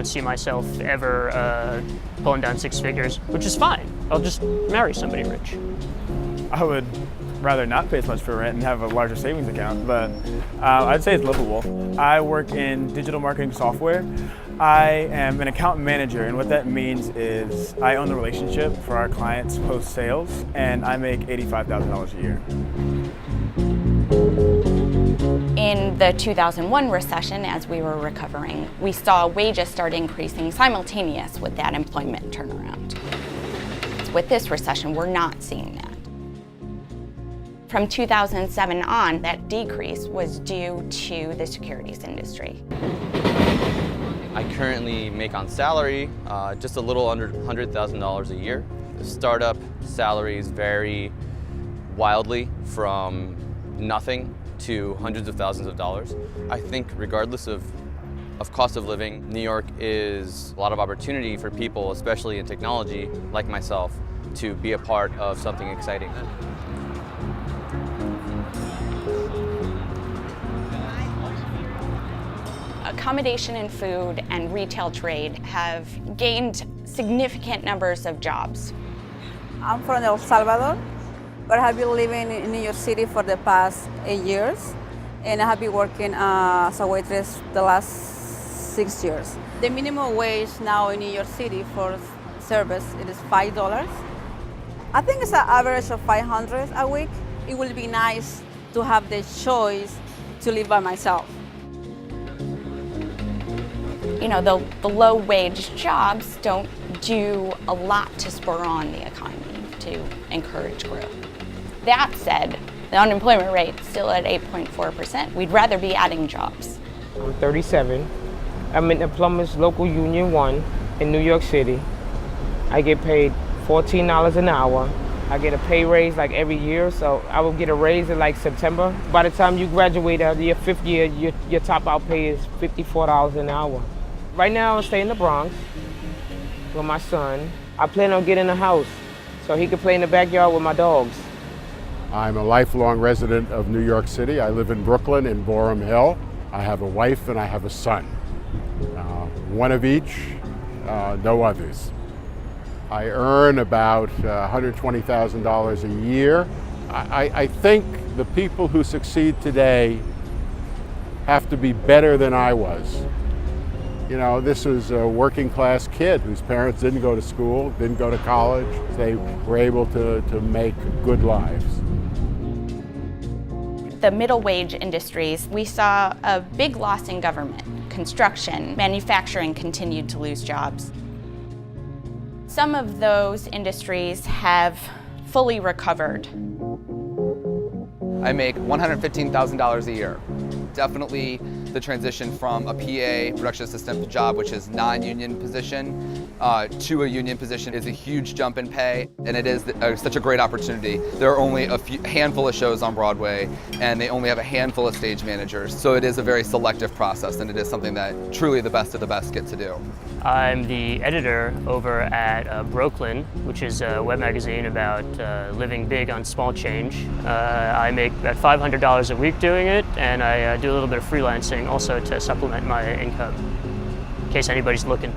not see myself ever pulling down six figures, which is fine. I'll just marry somebody rich. I would rather not pay as much for rent and have a larger savings account, but I'd say it's livable. I work in digital marketing software. I am an account manager, and what that means is I own the relationship for our clients post-sales, and I make $85,000 a year. In the 2001 recession, as we were recovering, we saw wages start increasing simultaneous with that employment turnaround. With this recession, we're not seeing that. From 2007 on, that decrease was due to the securities industry. I currently make on salary just a little under $100,000 a year. The startup salaries vary wildly from nothing to hundreds of thousands of dollars. I think regardless of cost of living, New York is a lot of opportunity for people, especially in technology, like myself, to be a part of something exciting. Accommodation and food and retail trade have gained significant numbers of jobs. I'm from El Salvador, but I have been living in New York City for the past 8 years, and I have been working as a waitress the last 6 years. The minimum wage now in New York City for service it is $5. I think it's an average of $500 a week. It will be nice to have the choice to live by myself. You know, the low-wage jobs don't do a lot to spur on the economy, to encourage growth. That said, the unemployment rate is still at 8.4%. We'd rather be adding jobs. I'm 37. I'm in the Plumbers Local Union 1 in New York City. I get paid $14 an hour. I get a pay raise like every year, so I will get a raise in like September. By the time you graduate out of your 5th year, your top out pay is $54 an hour. Right now, I stay in the Bronx with my son. I plan on getting a house so he can play in the backyard with my dogs. I'm a lifelong resident of New York City. I live in Brooklyn in Boerum Hill. I have a wife and I have a son. One of each, no others. I earn about $120,000 a year. I think the people who succeed today have to be better than I was. You know, this is a working class kid whose parents didn't go to school, didn't go to college. They were able to make good lives. The middle wage industries, we saw a big loss in government. Construction, manufacturing continued to lose jobs. Some of those industries have fully recovered. I make $115,000 a year. Definitely the transition from a PA, production assistant job, which is non-union position, to a union position is a huge jump in pay, and it is such a great opportunity. There are only a handful of shows on Broadway, and they only have a handful of stage managers, so it is a very selective process, and it is something that truly the best of the best get to do. I'm the editor over at Brooklyn, which is a web magazine about living big on small change. I make about $500 a week doing it, and I do a little bit of freelancing also to supplement my income, in case anybody's looking.